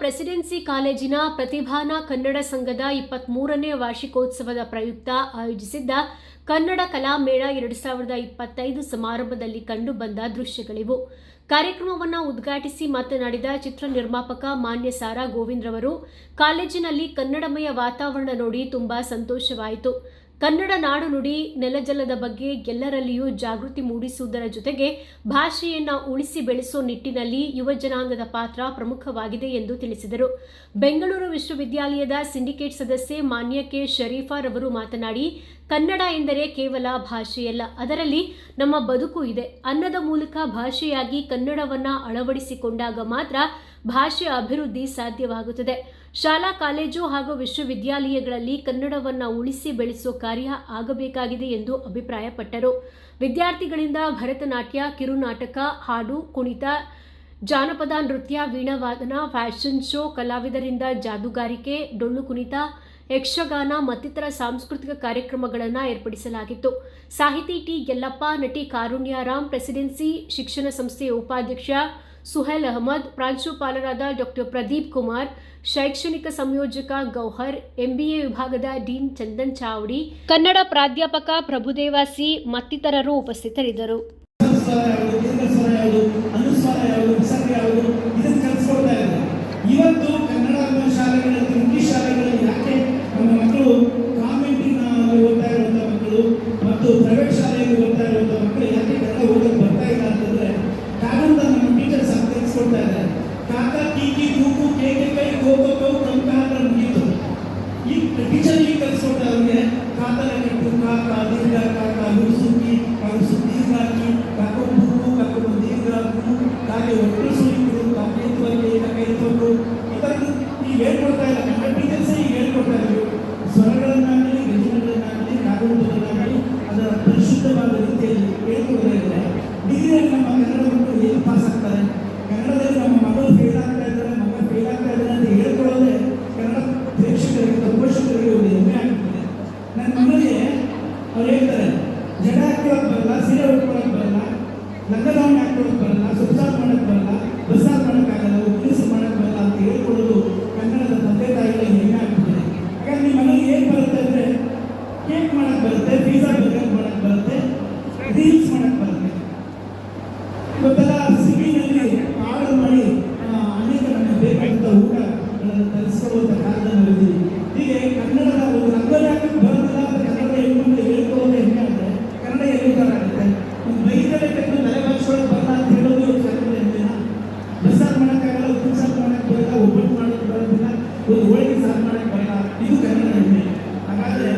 Presidency ಕಾಲೇಜಿನ ಪ್ರತಿಭಾನ ಕನ್ನಡ ಸಂಘದ 23ನೇ ವಾರ್ಷಿಕೋತ್ಸವದ ಪ್ರಯುಕ್ತ ಆಯೋಜಿಸಿದ್ದ ಕನ್ನಡ ಕಲಾಮೇಳ 2025 ಸಮಾರಂಭದಲ್ಲಿ ಕಂಡುಬಂದ ದೃಶ್ಯಗಳಿವು. ಕಾರ್ಯಕ್ರಮವನ್ನು ಉದ್ಘಾಟಿಸಿ ಮಾತನಾಡಿದ ಚಿತ್ರ ನಿರ್ಮಾಪಕ ಮಾನ್ಯ ಸಾರಾ ಗೋವಿಂದ್ರವರು, ಕಾಲೇಜಿನಲ್ಲಿ ಕನ್ನಡಮಯ ವಾತಾವರಣ ನೋಡಿ ತುಂಬಾ ಸಂತೋಷವಾಯಿತು. ಕನ್ನಡ ನಾಡು ನುಡಿ ನೆಲಜಲದ ಬಗ್ಗೆ ಎಲ್ಲರಲ್ಲಿಯೂ ಜಾಗೃತಿ ಮೂಡಿಸುವುದರ ಜೊತೆಗೆ ಭಾಷೆಯನ್ನು ಉಳಿಸಿ ಬೆಳೆಸೋ ನಿಟ್ಟಿನಲ್ಲಿ ಯುವ ಜನಾಂಗದ ಪಾತ್ರ ಪ್ರಮುಖವಾಗಿದೆ ಎಂದು ತಿಳಿಸಿದರು. ಬೆಂಗಳೂರು ವಿಶ್ವವಿದ್ಯಾಲಯದ ಸಿಂಡಿಕೇಟ್ ಸದಸ್ಯೆ ಮಾನ್ಯ ಕೆ ಶರೀಫಾ ರವರು ಮಾತನಾಡಿ, ಕನ್ನಡ ಎಂದರೆ ಕೇವಲ ಭಾಷೆಯಲ್ಲ, ಅದರಲ್ಲಿ ನಮ್ಮ ಬದುಕು ಇದೆ. ಅನ್ನದ ಮೂಲಕ ಭಾಷೆಯಾಗಿ ಕನ್ನಡವನ್ನು ಅಳವಡಿಸಿಕೊಂಡಾಗ ಮಾತ್ರ ಭಾಷೆಯ ಅಭಿವೃದ್ಧಿ ಸಾಧ್ಯವಾಗುತ್ತದೆ. ಶಾಲಾ ಕಾಲೇಜು ಹಾಗೂ ವಿಶ್ವವಿದ್ಯಾಲಯಗಳಲ್ಲಿ ಕನ್ನಡವನ್ನು ಉಳಿಸಿ ಬೆಳೆಸುವ ಕಾರ್ಯ ಆಗಬೇಕಾಗಿದೆ ಎಂದು ಅಭಿಪ್ರಾಯಪಟ್ಟರು. ವಿದ್ಯಾರ್ಥಿಗಳಿಂದ ಭರತನಾಟ್ಯ, ಕಿರುನಾಟಕ, ಹಾಡು, ಕುಣಿತ, ಜಾನಪದ ನೃತ್ಯ, ವೀಣಾವಾದನ, ಫ್ಯಾಷನ್ ಶೋ, ಕಲಾವಿದರಿಂದ ಜಾದೂಗಾರಿಕೆ, ಡೊಳ್ಳು ಕುಣಿತ, ಯಕ್ಷಗಾನ ಮತ್ತಿತರ ಸಾಂಸ್ಕೃತಿಕ ಕಾರ್ಯಕ್ರಮಗಳನ್ನು ಏರ್ಪಡಿಸಲಾಗಿತ್ತು. ಸಾಹಿತಿ ಟಿ ಯಲ್ಲಪ್ಪ, ನಟಿ ಕಾರುಣ್ಯರಾಮ್, ಪ್ರೆಸಿಡೆನ್ಸಿ ಶಿಕ್ಷಣ ಸಂಸ್ಥೆಯ ಉಪಾಧ್ಯಕ್ಷ ಸುಹೇಲ್ ಅಹಮದ್, ಪ್ರಾಂಶುಪಾಲರಾದ ಡಾಕ್ಟರ್ ಪ್ರದೀಪ್ ಕುಮಾರ್, ಶೈಕ್ಷಣಿಕ ಸಂಯೋಜಕ ಗೌಹರ್, ಎಂಬಿಎ ವಿಭಾಗದ ಡೀನ್ ಚಂದನ್ ಚಾವಡಿ, ಕನ್ನಡ ಪ್ರಾಧ್ಯಾಪಕ ಪ್ರಭುದೇವ ಸಿ ಮತ್ತಿತರರು ಉಪಸ್ಥಿತರಿದ್ದರು. ಇವತ್ತು ಕನ್ನಡ ಶಾಲೆಗಳಲ್ಲಿ, ಇಂಗ್ಲಿಷ್ ಶಾಲೆಗಳಲ್ಲಿ ಯಾಕೆ ನಮ್ಮ ಮಕ್ಕಳು ಕಾನ್ವೆಂಟಿನಲ್ಲಿ ಓದ್ತಾ ಇರುವಂಥ ಮಕ್ಕಳು ಮತ್ತು ಪ್ರೈವೇಟ್ ಶಾಲೆಯಲ್ಲಿ ಓದ್ತಾ ಇರುವಂಥ ಮಕ್ಕಳು ಯಾಕೆ ಕನ್ನಡ ಓದಕ್ಕೆ ಬರ್ತಾ ಇಲ್ಲ ಅಂತಂದರೆ, ಕಾಗಂತ ನಮ್ಮ ಟೀಚರ್ಸ್ ಅಂತ ತಿಳಿಸ್ಕೊಡ್ತಾ ಇದ್ದಾರೆ. ಕಾಕ ಕೀಕಿ ಕೂಕು ಕೇಕೆ ಕೈ ಕೋಕೋ ಕೌ ಕಂಕ ಅಂತ ಮುಗೀತು. ಈ ಟೀಚರ್ ಈಗ ಕಲಿಸ್ಕೊಡ್ತಾ ಅವ್ರಿಗೆ ಕಾತಲ ಕೆಟ್ಟು ಕಾಕ ದೀರ್ಘ ಕಾಕ ಸುಗ್ಗಿ ಅವರು ಸುದೀರ್ಘ ಹಾಕಿ ಕಾಕೋ ಬುಕ್ಕು ಕಾಕೊಂಡು ದೀರ್ಘ ಹಾಕು ಕಾಗೆ ಒಟ್ಟು ಸುಳಿಗಳು ಕಾಕೇತ್ವಕ್ಕೆ ಕೈತ್ವಗಳು ಈ ಥರ ಈಗ ಹೇಳ್ಕೊಡ್ತಾ ಇಲ್ಲ. ಕನ್ನಡ ಟೀಚರ್ಸೇ ಈಗ ಹೇಳ್ಕೊಡ್ತಾ ಇದ್ರು. ಸ್ವರಗಳನ್ನಾಗಲಿ, ವ್ಯಂಜನಗಳನ್ನಾಗಲಿ, ಕಾಗುಣಿತಗಳನ್ನಾಗಲಿ ಅದರ ಪರಿಶುದ್ಧವಾದ ರೀತಿಯಲ್ಲಿ ಹೇಳ್ಕೊಡ್ತಾ ಇದ್ದಾರೆ. ಡಿಗ್ರಿಯಲ್ಲಿ ನಮ್ಮ ಕನ್ನಡ ಮಕ್ಕಳು ಏನು ಪಾಸ್ ಆಗ್ತಾರೆ, ಕನ್ನಡದಲ್ಲಿ ನಮ್ಮ ಮಗಳು ಫೇಲ್ ಆಗ್ತಾ ಇದ್ದಾರೆ, ಮಗ ಫೇಲ್ ಆಗ್ತಾ ಇದ್ದಾರೆ ಅಂತ ಹೇಳ್ಕೊಳ್ಳೋದೇ ಕನ್ನಡ ಪ್ರೇಕ್ಷಕರಿಗೆ, ಪೋಷಕರಿಗೆ ಒಂದು ಹೆಮ್ಮೆ ಆಗ್ತದೆ. ನನ್ನ ಮಗಳಿಗೆ ಅವ್ರು ಹೇಳ್ತಾರೆ, ಜಡ ಹಾಕೊಳ್ಳೋಕೆ ಬರಲ್ಲ, ಸೀರೆ ಉಟ್ಕೊಳ್ಳೋಕೆ ಬರಲ್ಲ, ಲಂಗದಾವಣಿ ಹಾಕೊಳ್ಳೋಕೆ ಬರಲ್ಲ, ಸುತ್ತಾರ ಮಾಡೋಕ್ಕೆ ಬರಲ್ಲ, ಬಸ್ಸಾರು ಮಾಡೋಕ್ಕಾಗಲ್ಲ, ಉಪಯೋಗಿಸಿ ಮಾಡೋಕ್ಕೆ ಬರಲ್ಲ ಅಂತ ಹೇಳ್ಕೊಳ್ಳೋದು ಕನ್ನಡದ ತಂದೆ ತಾಯಿಗಳ ಹೆಮ್ಮೆ ಆಗ್ತದೆ. ಹಾಗಾಗಿ ನಿಮ್ಮ ಮನೆಗೆ ಏನು ಬರುತ್ತೆ ಅಂದರೆ, ಕೇಕ್ ಮಾಡೋಕ್ಕೆ ಬರುತ್ತೆ, ಪಿಜ್ಜಾ ಬರ್ಗರ್ ಮಾಡೋಕ್ಕೆ ಬರುತ್ತೆ, ರೀಲ್ಸ್ ಮಾಡೋಕ್ಕೆ ಬರುತ್ತೆ. ಇವತ್ತೆಲ್ಲ ಸ್ವಿಗ್ಗಿನಲ್ಲಿ ಆರ್ಡರ್ ಮಾಡಿ ಅನೇಕ ನಮಗೆ ಬೇಕಾದಂಥ ಊಟಗಳನ್ನು ತರಿಸ್ಕೊಳ್ಳುವಂಥ ಕಾಲದಲ್ಲಿ ನಾವಿದ್ದೀವಿ. ಹೀಗೆ ಕನ್ನಡದ ಒಂದು ರಂಗೋಲಿ ಹಾಕಕ್ಕೆ ಬರೋದಿಲ್ಲ ಅಂತ ಕನ್ನಡ ಹೇಳ್ಕೊಂಡು ಹೇಳ್ಕೊಳ್ಳೋದೇ ಹೆಮ್ಮೆ ಆದರೆ ಕನ್ನಡ ಎಲ್ಲಿ ಉದ್ದಾರ ಆಗುತ್ತೆ. ಒಂದು ಬೈಕಲ್ಲೇ ತೆಗೆದು ತಲೆ ಬಾಚಿಕೊಳ್ಳೋಕೆ ಬರಲ್ಲ ಅಂತ ಹೇಳೋದು ಇವತ್ತು ಕನ್ನಡ ಹೆಮ್ಮೆನ. ಬಸ್ಸಾರು ಮಾಡೋಕ್ಕಾಗಲ್ಲ, ಉಪ್ಪಿನ ಸಾರು ಮಾಡೋಕ್ಕೆ ಬರಲ್ಲ, ಒಬ್ಬಟ್ಟು ಮಾಡೋಕ್ಕೆ ಬರೋದಿಲ್ಲ, ಒಂದು ಹೋಳಿಗೆ ಸಾರು ಮಾಡೋಕ್ಕೆ ಬರಲ್ಲ, ಇದು ಕನ್ನಡ ಹೆಮ್ಮೆ. ಹಾಗಾದರೆ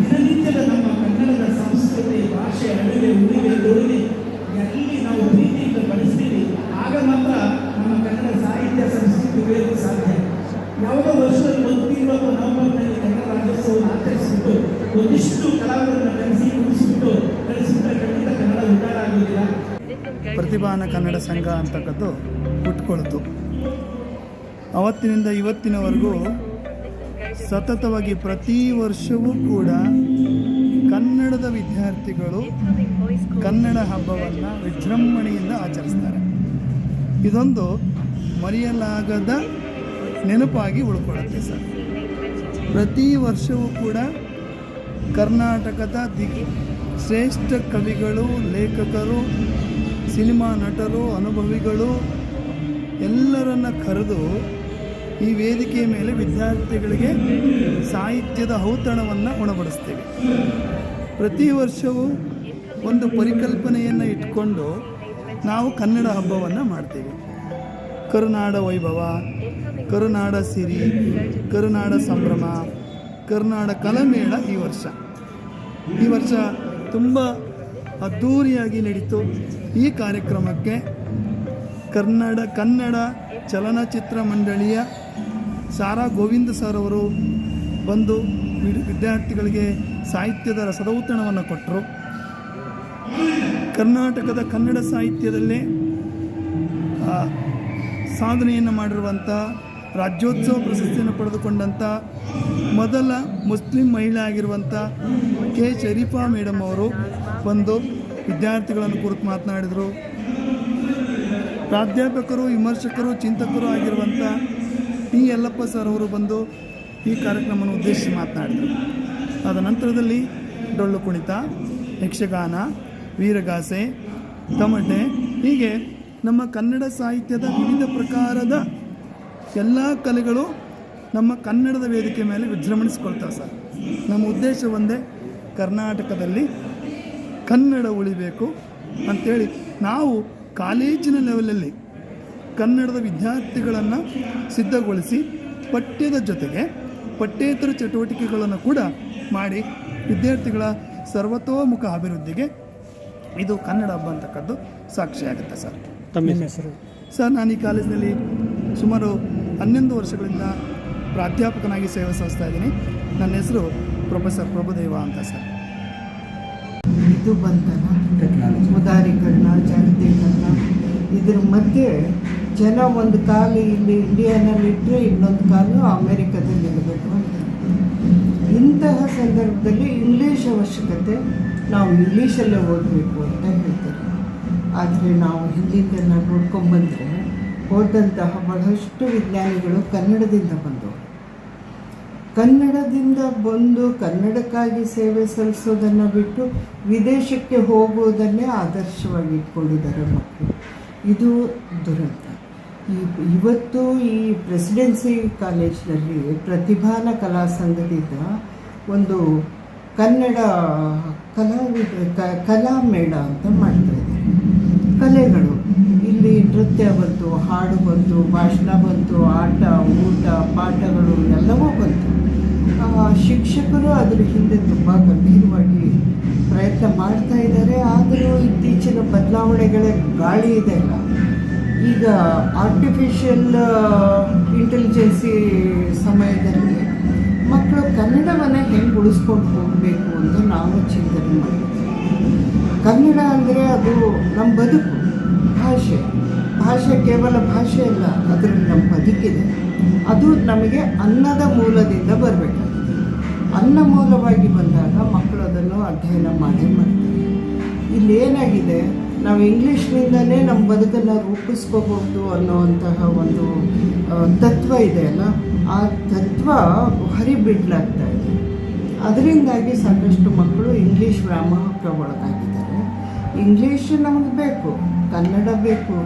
ದಿನನಿತ್ಯದ ನಮ್ಮ ಕನ್ನಡದ ಸಂಸ್ಕೃತಿ, ಭಾಷೆ, ಅಡುಗೆ, ಉಡುಗೆ, ತೊಡುಗೆ ಎಲ್ಲಿ ನಾವು ಪ್ರೀತಿಯಿಂದ ಬಳಸ್ತೀವಿ, ಆಗ ಮಾತ್ರ ನಮ್ಮ ಕನ್ನಡ ಸಾಹಿತ್ಯ ಸಂಸ್ಕೃತಿ ಉಳಿಯೋಕ್ಕೆ ಸಾಧ್ಯ. ಯಾವುದೋ ವರ್ಷದಲ್ಲಿ ಒಂದು ತಿಂಗಳು ಅಥವಾ ನವೆಂಬರ್ನಲ್ಲಿ ಕನ್ನಡ ರಾಜ್ಯೋತ್ಸವವನ್ನು ಆಚರಿಸಿಬಿಟ್ಟು ಒಂದಿಷ್ಟು ಕಲಾವಿದರನ್ನು ಕಳಿಸಿಬಿಟ್ರೆ ಖಂಡಿತ ಕನ್ನಡ ಉದ್ಧಾರ ಆಗುವುದಿಲ್ಲ. ಪ್ರತಿಭಾನ ಕನ್ನಡ ಸಂಘ ಅಂತಕ್ಕದ್ದು ಹುಟ್ಕೊಳ್ತು. ಅವತ್ತಿನಿಂದ ಇವತ್ತಿನವರೆಗೂ ಸತತವಾಗಿ ಪ್ರತಿ ವರ್ಷವೂ ಕೂಡ ಕನ್ನಡದ ವಿದ್ಯಾರ್ಥಿಗಳು ಕನ್ನಡ ಹಬ್ಬವನ್ನು ವಿಜೃಂಭಣೆಯಿಂದ ಆಚರಿಸ್ತಾರೆ. ಇದೊಂದು ಮರೆಯಲಾಗದ ನೆನಪಾಗಿ ಉಳ್ಕೊಳ್ಳುತ್ತೆ ಸರ್. ಪ್ರತಿ ವರ್ಷವೂ ಕೂಡ ಕರ್ನಾಟಕದ ಶ್ರೇಷ್ಠ ಕವಿಗಳು, ಲೇಖಕರು, ಸಿನಿಮಾ ನಟರು, ಅನುಭವಿಗಳು ಎಲ್ಲರನ್ನ ಕರೆದು ಈ ವೇದಿಕೆಯ ಮೇಲೆ ವಿದ್ಯಾರ್ಥಿಗಳಿಗೆ ಸಾಹಿತ್ಯದ ಔತಣವನ್ನು ಉಣಬಡಿಸ್ತೇವೆ. ಪ್ರತಿ ವರ್ಷವೂ ಒಂದು ಪರಿಕಲ್ಪನೆಯನ್ನು ಇಟ್ಕೊಂಡು ನಾವು ಕನ್ನಡ ಹಬ್ಬವನ್ನು ಮಾಡ್ತೇವೆ. ಕರುನಾಡ ವೈಭವ, ಕರುನಾಡ ಸಿರಿ, ಕರುನಾಡ ಸಂಭ್ರಮ, ಕರುನಾಡ ಕಲಾಮೇಳ ಈ ವರ್ಷ ತುಂಬ ಅದ್ಧೂರಿಯಾಗಿ ನಡೀತು. ಈ ಕಾರ್ಯಕ್ರಮಕ್ಕೆ ಕನ್ನಡ ಚಲನಚಿತ್ರ ಮಂಡಳಿಯ ಸಾರಾ ಗೋವಿಂದ ಸರ್ ಅವರು ಬಂದು ವಿದ್ಯಾರ್ಥಿಗಳಿಗೆ ಸಾಹಿತ್ಯದ ರಸದೌತಣವನ್ನು ಕೊಟ್ಟರು. ಕರ್ನಾಟಕದ ಕನ್ನಡ ಸಾಹಿತ್ಯದಲ್ಲೇ ಸಾಧನೆಯನ್ನು ಮಾಡಿರುವಂಥ, ರಾಜ್ಯೋತ್ಸವ ಪ್ರಶಸ್ತಿಯನ್ನು ಪಡೆದುಕೊಂಡಂಥ ಮೊದಲ ಮುಸ್ಲಿಂ ಮಹಿಳೆ ಆಗಿರುವಂಥ ಕೆ ಶರೀಫಾ ಮೇಡಮ್ ಅವರು ಬಂದು ವಿದ್ಯಾರ್ಥಿಗಳನ್ನು ಕುರಿತು ಮಾತನಾಡಿದರು. ಪ್ರಾಧ್ಯಾಪಕರು, ವಿಮರ್ಶಕರು, ಚಿಂತಕರು ಆಗಿರುವಂಥ ಪಿ ಯಲ್ಲಪ್ಪ ಸರ್ ಅವರು ಬಂದು ಈ ಕಾರ್ಯಕ್ರಮವನ್ನು ಉದ್ದೇಶಿಸಿ ಮಾತನಾಡಿದರು. ಅದ ನಂತರದಲ್ಲಿ ಡೊಳ್ಳು ಕುಣಿತ, ಯಕ್ಷಗಾನ, ವೀರಗಾಸೆ, ತಮಟೆ, ಹೀಗೆ ನಮ್ಮ ಕನ್ನಡ ಸಾಹಿತ್ಯದ ವಿವಿಧ ಪ್ರಕಾರದ ಎಲ್ಲ ಕಲೆಗಳು ನಮ್ಮ ಕನ್ನಡದ ವೇದಿಕೆ ಮೇಲೆ ವಿಜೃಂಭಿಸ್ಕೊಳ್ತಾವೆ ಸರ್. ನಮ್ಮ ಉದ್ದೇಶ ಒಂದೇ, ಕರ್ನಾಟಕದಲ್ಲಿ ಕನ್ನಡ ಉಳಿಬೇಕು ಅಂಥೇಳಿ ನಾವು ಕಾಲೇಜಿನ ಲೆವೆಲಲ್ಲಿ ಕನ್ನಡದ ವಿದ್ಯಾರ್ಥಿಗಳನ್ನು ಸಿದ್ಧಗೊಳಿಸಿ ಪಠ್ಯದ ಜೊತೆಗೆ ಪಠ್ಯೇತರ ಚಟುವಟಿಕೆಗಳನ್ನು ಕೂಡ ಮಾಡಿ ವಿದ್ಯಾರ್ಥಿಗಳ ಸರ್ವತೋಮುಖ ಅಭಿವೃದ್ಧಿಗೆ ಇದು ಕನ್ನಡ ಹಬ್ಬ ಅಂತಕ್ಕದ್ದು ಸಾಕ್ಷಿಯಾಗುತ್ತೆ ಸರ್. ತಮ್ಮ ಹೆಸರು? ಸರ್, ನಾನು ಈ ಕಾಲೇಜಿನಲ್ಲಿ ಸುಮಾರು 11 ವರ್ಷಗಳಿಂದ ಪ್ರಾಧ್ಯಾಪಕನಾಗಿ ಸೇವೆ ಸಲ್ಲಿಸ್ತಾ ಇದ್ದೀನಿ. ನನ್ನ ಹೆಸರು ಪ್ರೊಫೆಸರ್ ಪ್ರಭುದೇವ ಅಂತ ಸರ್. ಇದು ಬಂತಲ್ಲ ಉದಾರೀಕರಣ, ಜಾಗತೀಕರಣ, ಇದ್ರ ಮಧ್ಯೆ ಜನ ಒಂದು ಕಾಲು ಇಲ್ಲಿ ಇಂಡಿಯಾನಲ್ಲಿಟ್ಟರೆ ಇನ್ನೊಂದು ಕಾಲು ಅಮೇರಿಕಾದಲ್ಲಿ ಇರಬೇಕು ಅಂತ. ಇಂತಹ ಸಂದರ್ಭದಲ್ಲಿ ಇಂಗ್ಲೀಷ್ ಅವಶ್ಯಕತೆ, ನಾವು ಇಂಗ್ಲೀಷಲ್ಲೇ ಓದಬೇಕು ಅಂತ ಹೇಳ್ತಾರೆ. ಆದರೆ ನಾವು ಹಿಂದಿಂದೆಲ್ಲ ನೋಡ್ಕೊಂಡ್ಬಂದರೆ ಹೋದಂತಹ ಬಹಳಷ್ಟು ವಿಜ್ಞಾನಿಗಳು ಕನ್ನಡದಿಂದ ಬಂದವರು. ಕನ್ನಡದಿಂದ ಬಂದು ಕನ್ನಡಕ್ಕಾಗಿ ಸೇವೆ ಸಲ್ಲಿಸೋದನ್ನು ಬಿಟ್ಟು ವಿದೇಶಕ್ಕೆ ಹೋಗುವುದನ್ನೇ ಆದರ್ಶವಾಗಿ ಇಟ್ಕೊಂಡಿದ್ದಾರೆ ಮಕ್ಕಳು. ಇದು ದುರಂತ. ಇವತ್ತು ಈ ಪ್ರೆಸಿಡೆನ್ಸಿ ಕಾಲೇಜಿನಲ್ಲಿ ಪ್ರತಿಭಾನ ಕಲಾ ಸಂಘದಿಂದ ಒಂದು ಕನ್ನಡ ಕಲಾ ಮೇಳ ಅಂತ ಮಾಡ್ತಾಯಿದ್ದಾರೆ. ಕಲೆಗಳು ಇಲ್ಲಿ ನೃತ್ಯ ಬಂತು, ಹಾಡು ಬಂತು, ಭಾಷಣ ಬಂತು, ಆಟ, ಊಟ, ಪಾಠಗಳು ಎಲ್ಲವೂ ಬಂತು. ಶಿಕ್ಷಕರು ಅದರ ಹಿಂದೆ ತುಂಬ ಗಂಭೀರವಾಗಿ ಪ್ರಯತ್ನ ಮಾಡ್ತಾ ಇದ್ದಾರೆ. ಆದರೂ ಇತ್ತೀಚಿನ ಬದಲಾವಣೆಗಳ ಗಾಳಿ ಇದೆ ಅಲ್ಲ, ಈಗ ಆರ್ಟಿಫಿಷಿಯಲ್ ಇಂಟೆಲಿಜೆನ್ಸಿ ಸಮಯದಲ್ಲಿ ಮಕ್ಕಳು ಕನ್ನಡವನ್ನು ಹೆಂಗೆ ಉಳಿಸ್ಕೊಂಡು ಹೋಗಬೇಕು ಅಂತ ನಾವು ಚಿಂತನೆ ಮಾಡಿದ್ದೀವಿ. ಕನ್ನಡ ಅಂದರೆ ಅದು ನಮ್ಮ ಬದುಕು, ಭಾಷೆ ಕೇವಲ ಭಾಷೆ ಅಲ್ಲ, ಅದರಲ್ಲಿ ನಮ್ಮ ಬದುಕಿದೆ. ಅದು ನಮಗೆ ಅನ್ನದ ಮೂಲದಿಂದ ಬರಬೇಕಾಗಿದೆ. ಅನ್ನ ಮೂಲವಾಗಿ ಬಂದಾಗ ಮಕ್ಕಳು ಅದನ್ನು ಅಧ್ಯಯನ ಮಾಡ್ತಾರೆ. ಇಲ್ಲೇನಾಗಿದೆ, ನಾವು ಇಂಗ್ಲೀಷ್ನಿಂದಲೇ ನಮ್ಮ ಬದುಕನ್ನು ರೂಪಿಸ್ಕೋಬಹುದು ಅನ್ನುವಂತಹ ಒಂದು ತತ್ವ ಇದೆಯಲ್ಲ, ಆ ತತ್ವ ಹರಿಬಿಡ್ಲಾಗ್ತಾ ಇದೆ. ಅದರಿಂದಾಗಿ ಸಾಕಷ್ಟು ಮಕ್ಕಳು ಇಂಗ್ಲೀಷ್ ವ್ಯಾಮೋಹಕ್ಕೆ ಒಳಗಾಗಿದ್ದಾರೆ. ಇಂಗ್ಲೀಷ್ ನಮಗೆ ಬೇಕು, ಕನ್ನಡ ಬೇಕು.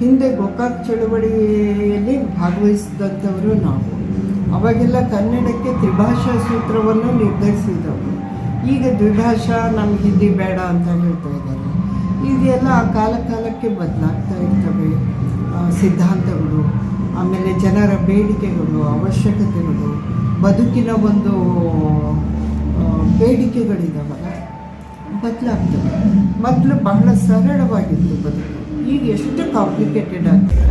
ಹಿಂದೆ ಗೋಕಾಕ್ ಚಳುವಳಿಯಲ್ಲಿ ಭಾಗವಹಿಸಿದಂಥವರು ನಾವು. ಅವಾಗೆಲ್ಲ ಕನ್ನಡಕ್ಕೆ ತ್ರಿಭಾಷಾ ಸೂತ್ರವನ್ನು ನಿರ್ಧರಿಸಿದವರು. ಈಗ ದ್ವಿಭಾಷಾ, ನಮ್ಗೆ ಹಿಂದಿ ಬೇಡ ಅಂತ ಹೇಳ್ತಾ ಇದ್ದಾರೆ. ಇದೆಲ್ಲ ಆ ಕಾಲಕ್ಕೆ ಬದಲಾಗ್ತಾ ಇರ್ತವೆ ಸಿದ್ಧಾಂತಗಳು, ಆಮೇಲೆ ಜನರ ಬೇಡಿಕೆಗಳು, ಅವಶ್ಯಕತೆಗಳು, ಬದುಕಿನ ಒಂದು ಬೇಡಿಕೆಗಳಿದಾವಲ್ಲ, ಬದಲಾಗ್ತವೆ. ಮೊದಲು ಬಹಳ ಸರಳವಾಗಿತ್ತು ಬದುಕು, ಈಗ ಎಷ್ಟು ಕಾಂಪ್ಲಿಕೇಟೆಡ್ ಆಗ್ತದೆ.